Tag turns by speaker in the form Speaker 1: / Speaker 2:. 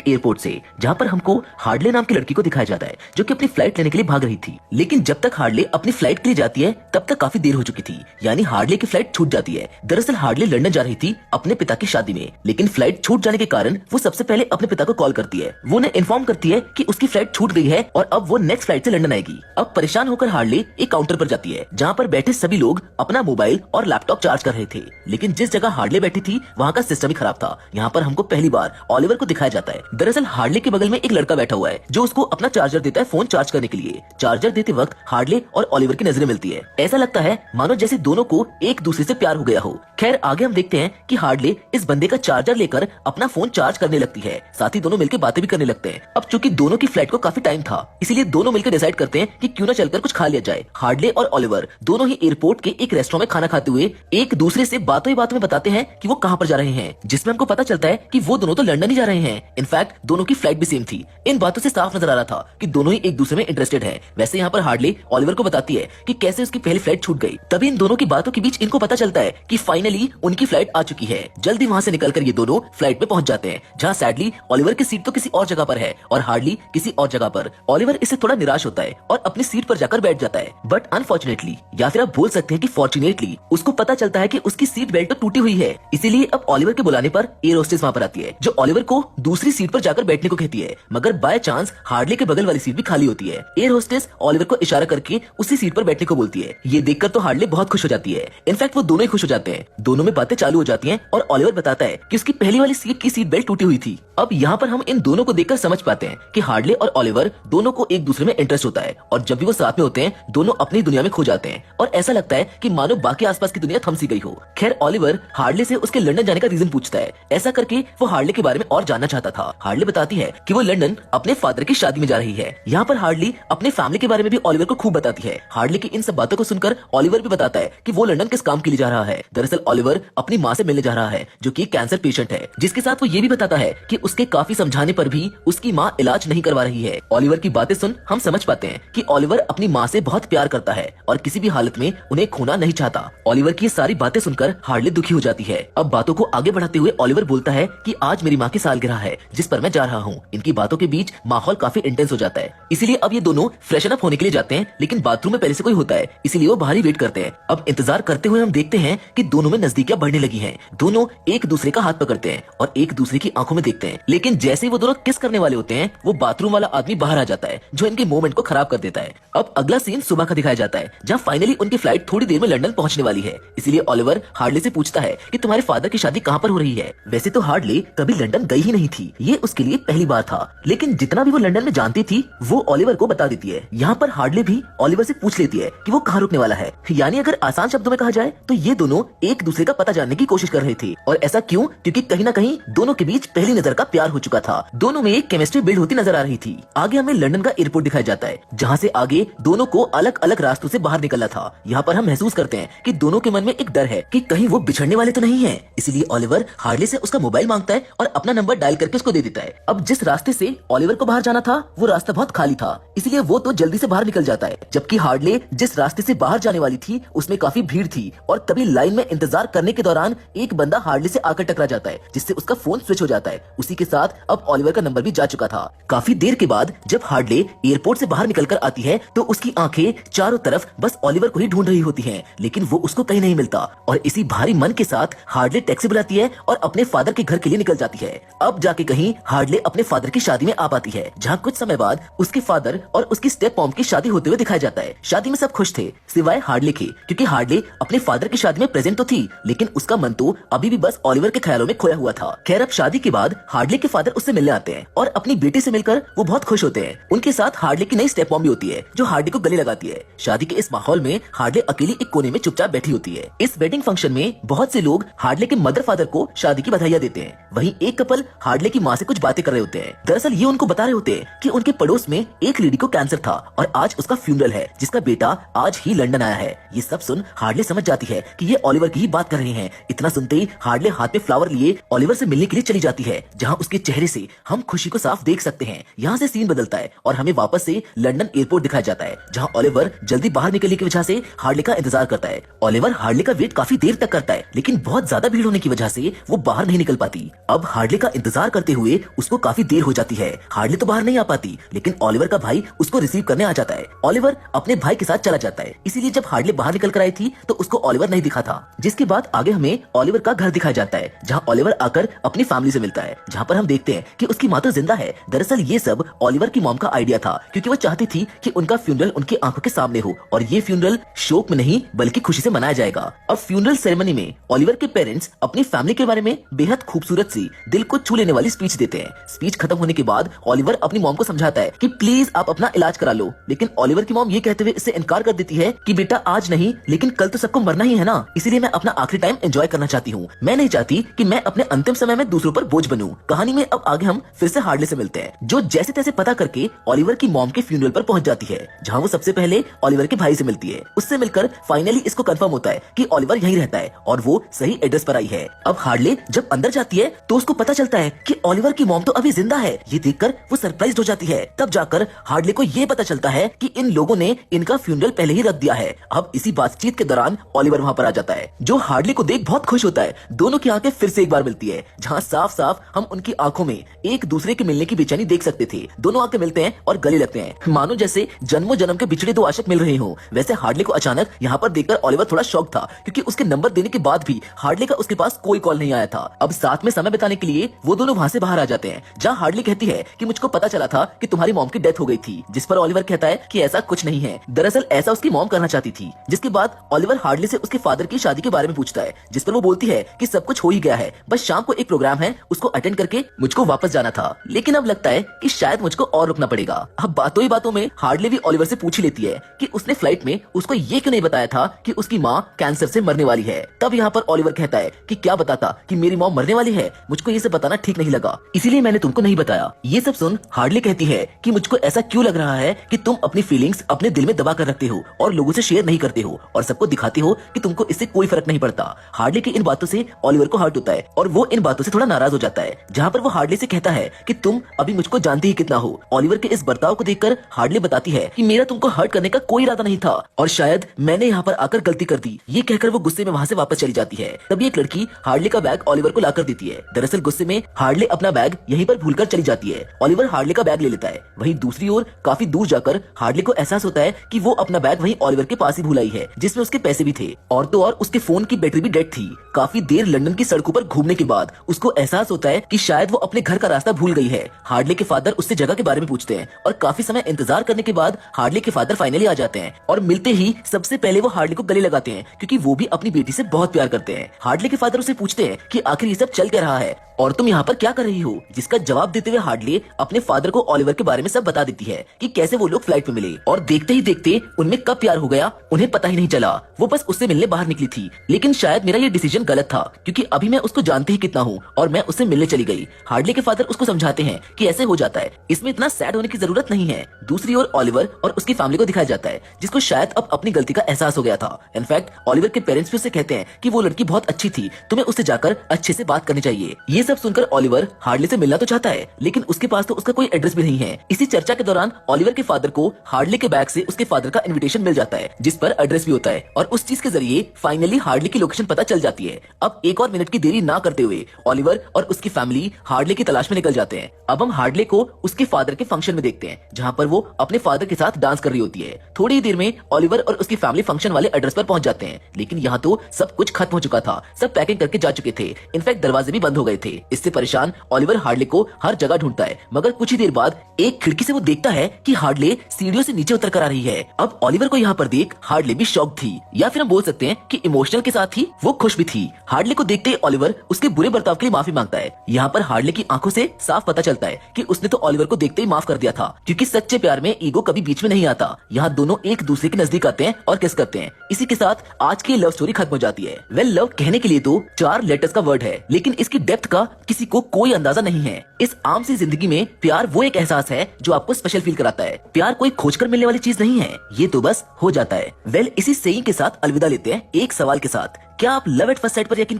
Speaker 1: एक एयरपोर्ट से, जहाँ पर हमको हार्डले नाम की लड़की को दिखाया जाता है जो कि अपनी फ्लाइट लेने के लिए भाग रही थी। लेकिन जब तक हार्डले अपनी फ्लाइट के लिए जाती है तब तक काफी देर हो चुकी थी, यानी हार्डले की फ्लाइट छूट जाती है। दरअसल हार्डले लंदन जा रही थी अपने पिता की शादी में, लेकिन फ्लाइट छूट जाने के कारण वो सबसे पहले अपने पिता को कॉल करती है। वो उन्हें इन्फॉर्म करती है कि उसकी फ्लाइट छूट गई है और अब वो नेक्स्ट फ्लाइट से लंदन आएगी। अब परेशान होकर हार्डले एक काउंटर पर जाती है जहाँ पर बैठे सभी लोग अपना मोबाइल और लैपटॉप चार्ज कर रहे थे, लेकिन जिस जगह हार्डले बैठी थी वहाँ का सिस्टम ही खराब था। यहाँ पर हमको पहली बार ओलिवर को दिखाया जाता है। दरअसल हार्डले के बगल में एक लड़का बैठा हुआ है जो उसको अपना चार्जर देता है फोन चार्ज करने के लिए। चार्जर देते वक्त हार्डले और ओलिवर की नजरें मिलती है। ऐसा लगता है मानो जैसे दोनों को एक दूसरे से प्यार हो गया हो। खैर आगे हम देखते हैं कि हार्डले इस बंदे का चार्जर लेकर अपना फोन चार्ज करने लगती है, साथ ही दोनों मिलकर बातें भी करने लगते हैं। अब चूंकि दोनों की फ्लाइट को काफी टाइम था, इसीलिए दोनों मिलकर डिसाइड करते हैं कि क्यों ना चलकर कुछ खा लिया जाए। हार्डले और ओलिवर दोनों ही एयरपोर्ट के एक रेस्टोरेंट में खाना खाते हुए एक दूसरे से बातों ही बातों में बताते हैं कि वो कहाँ पर जा रहे हैं, जिसमें हमको पता चलता है कि वो दोनों तो लंदन ही जा रहे हैं। इनफैक्ट दोनों की फ्लाइट भी सेम थी। इन बातों से साफ नजर आ रहा था कि दोनों ही एक दूसरे में इंटरेस्टेड है। वैसे यहाँ पर हार्डले ओलिवर को बताती है कि कैसे उसकी पहली फ्लाइट छूट गई। तभी इन दोनों की बातों के बीच इनको पता चलता है कि फाइनली उनकी फ्लाइट आ चुकी है। जल्दी वहाँ से निकलकर ये दोनों फ्लाइट में पहुंच जाते हैं, जहाँ सैडली ओलिवर की सीट तो किसी और जगह पर है और हार्डली किसी और जगह पर। ओलिवर इससे थोड़ा निराश होता है और अपनी सीट पर जाकर बैठ जाता है, बट अनफॉर्चुनेटली या फिर आप बोल सकते हैं कि फॉर्चुनेटली उसको पता चलता है कि उसकी सीट बेल्ट तो टूटी हुई है। इसीलिए अब ओलिवर के बुलाने पर एयर होस्टेस वहाँ पर आती है जो ओलिवर को दूसरी सीट पर जाकर बैठने को कहती है, मगर बाय चांस हार्डले के बगल वाली सीट भी खाली होती है। एयर होस्टेस ओलिवर को इशारा करके उसी सीट पर बैठने को बोलती है। ये देखकर तो हार्डले बहुत खुश हो जाती है। इनफैक्ट वो दोनों ही खुश हो जाते हैं। दोनों में बातें चालू हो जाती हैं और ओलिवर बताता है कि उसकी पहली वाली सीट की सीट बेल्ट टूटी हुई थी। अब यहाँ पर हम इन दोनों को देखकर समझ पाते हैं कि हार्डले और ओलिवर दोनों को एक दूसरे में इंटरेस्ट होता है और जब भी वो साथ में होते हैं दोनों अपनी दुनिया में खो जाते हैं और ऐसा लगता है कि मानो बाकी आसपास की दुनिया थम सी गई हो। खैर ओलिवर हार्डले से उसके लंदन जाने का रीजन पूछता है। ऐसा करके वो हार्डले के बारे में और जानना चाहता था। हार्डले बताती है कि वो लंदन अपने फादर की शादी में जा रही है। यहाँ पर हार्डली अपने फैमिली के बारे में भी ओलिवर को खूब बताती है। हार्डले की इन सब बातों को सुनकर ओलिवर भी बताता है कि वो लंदन किस काम के लिए जा रहा है। दरअसल ओलिवर अपनी माँ से मिलने जा रहा है जो कि कैंसर पेशेंट है, जिसके साथ वो ये भी बताता है कि उसके काफी समझाने पर भी उसकी माँ इलाज नहीं करवा रही है। ओलिवर की बातें सुन हम समझ पाते हैं कि ओलिवर अपनी माँ से बहुत प्यार करता है और किसी भी हालत में उन्हें खोना नहीं चाहता। ओलिवर की सारी बातें सुनकर हार्डले दुखी हो जाती है। अब बातों को आगे बढ़ाते हुए ओलिवर बोलता है कि आज मेरी माँ की सालगिरह है जिस पर मैं जा रहा हूँ। इनकी बातों के बीच माहौल काफी इंटेंस हो जाता है, इसीलिए अब ये दोनों फ्रेशन अप होने के लिए जाते हैं, लेकिन बाथरूम में पहले से कोई होता है इसीलिए वो बाहर ही वेट करते हैं। अब इंतजार करते हुए हम देखते हैं कि दोनों में नजदीकियां बढ़ने लगी हैं। दोनों एक दूसरे का हाथ पकड़ते हैं और एक दूसरे की आंखों में देखते हैं, लेकिन जैसे ही वो दोनों किस करने वाले होते हैं वो बाथरूम वाला आदमी बाहर आ जाता है जो इनके मोमेंट को खराब कर देता है। अब अगला सीन सुबह का दिखाया जाता है जहाँ फाइनली उनकी फ्लाइट थोड़ी देर में लंदन पहुंचने वाली है। इसीलिए ओलिवर हार्डले से पूछता है कि तुम्हारे फादर की शादी कहाँ पर हो रही है। वैसे तो हार्डले कभी लंदन गई ही नहीं थी, ये उसके लिए पहली बार था, लेकिन जितना भी वो लंदन में जानती थी वो ओलिवर को बता देती है। यहाँ पर हार्डले भी ओलिवर से पूछ लेती है कि वो कहाँ रुकने वाला है। यानी अगर आसान शब्दों में कहा जाए तो ये दोनों एक दूसरे का पता जानने की कोशिश कर रहे थे। और ऐसा क्यों? क्योंकि कहीं ना कहीं दोनों के बीच पहली नजर का प्यार हो चुका था। दोनों में एक केमिस्ट्री बिल्ड होती नजर आ रही थी। आगे हमें लंदन का एयरपोर्ट दिखाया जाता है जहाँ से आगे दोनों को अलग अलग रास्तों से बाहर निकलना था। यहाँ पर हम महसूस करते हैं कि दोनों के मन में एक डर है कि कहीं वो बिछड़ने वाले तो नहीं है। इसलिए ओलिवर हार्डले से उसका मोबाइल मांगता है और अपना नंबर डायल करके उसको दे देता है। अब जिस रास्ते से ओलिवर को बाहर जाना था वो रास्ता बहुत खाली था, इसलिए वो तो जल्दी से बाहर निकल जाता है, जबकि हार्डले जिस रास्ते से बाहर जाने वाली थी उसमें काफी भीड़ थी। और तभी लाइन में इंतजार करने के दौरान एक बंदा हार्डले से आकर टकरा जाता है जिससे उसका फोन स्विच हो जाता है। उसी के साथ अब ओलिवर का नंबर भी जा चुका था। काफी देर के बाद जब हार्डले एयरपोर्ट से बाहर निकलकर आती है तो उसकी आंखें चारों तरफ बस ओलिवर को ही ढूंढ रही होती हैं, लेकिन वो उसको कहीं नहीं मिलता। और इसी भारी मन के साथ हार्डले टैक्सी बुलाती है और अपने फादर के घर के लिए निकल जाती है। अब जाके कहीं हार्डले अपने फादर की शादी में आ पाती है, जहाँ कुछ समय बाद उसके फादर और उसकी स्टेप मॉम की शादी होते हुए दिखाया जाता है। शादी में सब खुश थे सिवाय हार्डले के, क्योंकि हार्डले अपने फादर की शादी में प्रेजेंट तो थी, लेकिन उसका मन तो अभी भी बस ओलिवर के ख्यालों में खोया हुआ था। खैर अब शादी के बाद हार्डले के फादर उससे मिलने आते हैं और अपनी बेटी से मिलकर वो बहुत खुश होते हैं। उनके साथ हार्डले की नई स्टेप मॉम भी होती है जो हार्डले को गले लगाती है। शादी के इस माहौल में हार्डले अकेली एक कोने में चुपचाप बैठी होती है। इस वेडिंग फंक्शन में बहुत से लोग हार्डले के मदर फादर को शादी की बधाइयां देते हैं। वहीं एक कपल हार्डले की माँ से कुछ बातें कर रहे होते हैं। दरअसल ये उनको बता रहे होते हैं कि उनके पड़ोस में एक लेडी को कैंसर था और आज उसका फ्यूनरल है, जिसका बेटा आज ही लंदन आया है। ये सब सुन हार्डले समझ जाती है कि ये ओलिवर की ही बात कर रहे हैं। इतना सुनते ही हार्डले हाथ में फ्लावर लिए ओलिवर से मिलने के लिए चली जाती है, जहाँ उसके चेहरे से हम खुशी को साफ देख सकते हैं। यहाँ से सीन बदलता है और हमें वापस से लंदन एयरपोर्ट दिखाया जाता है, जहाँ ओलिवर जल्दी बाहर निकलने की वजह से हार्डले का इंतजार करता है। ओलिवर हार्डले का वेट काफी देर तक करता है, लेकिन बहुत ज्यादा भीड़ होने की वजह से वो बाहर नहीं निकल पाती। अब हार्डले का इंतजार करते हुए इसीलिए उसको काफी देर हो जाती है। हार्डले तो बाहर नहीं आ पाती, लेकिन ओलिवर का भाई उसको रिसीव करने आ जाता है। ओलिवर अपने भाई के साथ चला जाता है, इसीलिए जब हार्डले बाहर निकल कर आई थी तो उसको ओलिवर नहीं दिखा था। जिसके बाद आगे हमें ओलिवर का घर दिखाया जाता है, जहाँ ओलिवर आकर अपनी फैमिली से मिलता है, जहाँ पर हम देखते हैं कि उसकी माँ तो जिंदा है। दरअसल ये सब ओलिवर की मॉम का आइडिया था, क्योंकि वो चाहती थी कि उनका फ्यूनरल उनकी आंखों के सामने हो, और ये फ्यूनरल शोक में नहीं बल्कि खुशी से मनाया जाएगा। अब फ्यूनरल सेरेमनी में ओलिवर के पेरेंट्स अपनी फैमिली के बारे में बेहद खूबसूरत सी दिल को छू लेने वाली स्पीच देते हैं। स्पीच खत्म होने के बाद ओलिवर अपनी मॉम को समझाता है कि प्लीज आप अपना इलाज करा लो, लेकिन ओलिवर की मॉम ये कहते हुए इससे इनकार कर देती है कि बेटा आज नहीं लेकिन कल तो सबको मरना ही है ना, इसीलिए मैं अपना आखिरी टाइम एंजॉय करना चाहती हूँ। मैं नहीं चाहती कि मैं अपने अंतिम समय में दूसरों पर बोझ बनूं। कहानी में अब आगे हम फिर से हार्डले से मिलते हैं, जो जैसे तैसे पता करके ओलिवर की मॉम के फ्यूनरल पर पहुंच जाती है, जहाँ वो सबसे पहले ओलिवर के भाई से मिलती है। उससे मिलकर फाइनली इसको कंफर्म होता है कि ओलिवर यहीं रहता है और वो सही एड्रेस पर आई है। अब हार्डले जब अंदर जाती है तो उसको पता चलता है कि ओलिवर की मॉम तो अभी जिंदा है। ये देखकर वो सरप्राइज हो जाती है। तब जाकर हार्डले को ये पता चलता है कि इन लोगों ने इनका फ्यूनरल पहले ही रख दिया है। अब इसी बातचीत के दौरान ओलिवर वहाँ पर आ जाता है, जो हार्डले को देख बहुत खुश होता है। दोनों की आंखें फिर से एक बार मिलती है, जहाँ साफ साफ हम उनकी आंखों में एक दूसरे के मिलने की बेचैनी देख सकते थे। दोनों आंखें मिलते हैं और गले लगते हैं, मानो जैसे जन्मों जन्म के बिछड़े दो आशिक मिल रहे हो। वैसे हार्डले को अचानक यहाँ पर देखकर ओलिवर थोड़ा शॉक था, क्योंकि उसके नंबर देने के बाद भी हार्डले का उसके पास कोई कॉल नहीं आया था। अब साथ में समय बिताने के लिए वो दोनों वहाँ से बाहर आ जाते हैं, जहाँ हार्डले कहती है कि मुझको पता चला था कि तुम्हारी मॉम की डेथ हो गई थी, जिस पर ओलिवर कहता है कि ऐसा कुछ नहीं है, दरअसल ऐसा उसकी मॉम करना चाहती थी। जिसके बाद ओलिवर हार्डले से उसके फादर की शादी के बारे में पूछता है, जिस पर वो बोलती है कि सब कुछ हो ही गया है, बस शाम को एक प्रोग्राम है, उसको अटेंड करके मुझको वापस जाना था, लेकिन अब लगता है कि शायद मुझको और रुकना पड़ेगा। अब बातों ही बातों में हार्डले भी ओलिवर से पूछ ही लेती है कि उसने फ्लाइट में उसको ये क्यों नहीं बताया था कि उसकी माँ कैंसर से मरने वाली है। तब यहाँ पर ओलिवर कहता है कि क्या बताता कि मेरी मॉम मरने वाली है, मुझको ये सब बताना ठीक नहीं लगा, इसीलिए मैंने तुमको नहीं बताया। ये सब सुन हार्डले कहती है कि मुझको ऐसा क्यों लग रहा है कि तुम अपनी फीलिंग्स अपने दिल में दबा कर रखते हो और लोगों से शेयर नहीं करते हो और सबको दिखाते हो कि तुमको इससे कोई फर्क नहीं पड़ता। हार्डले की इन बातों से ओलिवर को हर्ट होता है और वो इन बातों से थोड़ा नाराज हो जाता है, जहाँ पर वो हार्डले से कहता है कि तुम अभी मुझको जानती ही कितना हो। ओलिवर के इस बर्ताव को देखकर हार्डले बताती है कि मेरा तुमको हर्ट करने का कोई इरादा नहीं था और शायद मैंने यहाँ पर आकर गलती कर दी। ये कहकर वो गुस्से में वहाँ से वापस चली जाती है। तभी एक लड़की हार्डले का बैग ओलिवर को लाकर देती है। दरअसल गुस्से में हार्डले अपना बैग यहीं पर भूलकर चली जाती है। ओलिवर हार्डले का बैग ले लेता है। वहीं दूसरी ओर काफी दूर जाकर हार्डले को एहसास होता है कि वो अपना बैग वहीं ओलिवर के पास ही भूल आई है, जिसमें उसके पैसे भी थे और तो और उसके फोन की बैटरी भी डेड थी। काफी देर लंदन की सड़कों पर घूमने के बाद उसको एहसास होता है कि शायद वो अपने घर का रास्ता भूल गई है। हार्डले के फादर उससे जगह के बारे में पूछते हैं और काफी समय इंतजार करने के बाद हार्डले के फादर फाइनली आ जाते हैं और मिलते ही सबसे पहले वो हार्डले को गले लगाते हैं, क्योंकि वो भी अपनी बेटी से बहुत प्यार करते हैं। हार्डले के फादर उसे पूछते हैं कि आखिर ये सब चल क्या रहा है और तुम यहाँ पर क्या कर रही हो, जिसका जवाब देते हुए हार्डले अपने फादर को ओलिवर के बारे में सब बता देती है कि कैसे वो लोग फ्लाइट में मिले और देखते ही देखते उनमें कब प्यार हो गया उन्हें पता ही नहीं चला। वो बस उससे मिलने बाहर निकली थी, लेकिन शायद मेरा ये डिसीजन गलत था, क्योंकि अभी मैं उसको जानते ही कितना हूँ और मैं उससे मिलने चली गई। हार्डले के फादर उसको समझाते हैं कि ऐसे हो जाता है, इसमें इतना सैड होने की जरूरत नहीं है। दूसरी ओर ओलिवर और उसकी फैमिली को दिखाया जाता है, जिसको शायद अब अपनी गलती का एहसास हो गया था। इनफैक्ट ओलिवर के पेरेंट्स भी उसे कहते हैं कि वो लड़की बहुत अच्छी थी, तुम्हें उससे जाकर अच्छे से बात करनी चाहिए। ये सब सुनकर ओलिवर हार्डले से मिलना तो चाहता है, लेकिन उसके पास तो उसका कोई एड्रेस भी नहीं है। इसी चर्चा के दौरान ओलिवर के फादर को हार्डले के बैग से उसके फादर का इनविटेशन मिल जाता है, जिस पर एड्रेस भी होता है और उस चीज के जरिए फाइनली हार्डले की लोकेशन पता चल जाती है। अब एक और मिनट की देरी ना करते हुए ओलिवर और उसकी फैमिली हार्डले की तलाश में निकल जाते हैं। अब हम हार्डले को उसके फादर के फंक्शन में देखते हैं, जहाँ पर वो अपने फादर के साथ डांस कर रही होती है। थोड़ी ही देर में ओलिवर और उसकी फैमिली फंक्शन वाले एड्रेस पर पहुंच जाते हैं, लेकिन यहाँ तो सब कुछ खत्म हो चुका था। सब पैकिंग करके जा चुके थे, इनफैक्ट दरवाजे भी बंद हो गए थे। इससे परेशान ओलिवर हार्डले को हर जगह ढूंढता है, मगर कुछ ही देर बाद एक खिड़की से वो देखता है कि हार्डले सीढ़ियों से नीचे उतर कर आ रही है। अब ओलिवर को यहाँ पर देख हार्डले भी शॉक थी, या फिर हम बोल सकते हैं कि इमोशनल के साथ ही वो खुश भी थी। हार्डले को देखते ही ओलिवर उसके बुरे बर्ताव के लिए माफी मांगता है। यहाँ पर हार्डले की आंखों से साफ पता चलता है कि उसने तो ओलिवर को देखते ही माफ कर दिया था, क्योंकि सच्चे प्यार में ईगो कभी बीच में नहीं आता। यहाँ दोनों एक दूसरे के नजदीक आते हैं और किस करते हैं। इसी के साथ आज की लव स्टोरी खत्म हो जाती है। वेल, लव कहने के लिए तो 4 लेटर्स का वर्ड है, लेकिन इसकी डेप्थ का किसी को कोई अंदाजा नहीं है। इस आम सी जिंदगी में प्यार वो एक एहसास है जो आपको स्पेशल फील कराता है। प्यार कोई खोजकर मिलने वाली चीज नहीं है, ये तो बस हो जाता है। वेल, इसी सेइंग के साथ अलविदा लेते हैं एक सवाल के साथ, क्या आप लव एट फर्स्ट साइट पर यकीन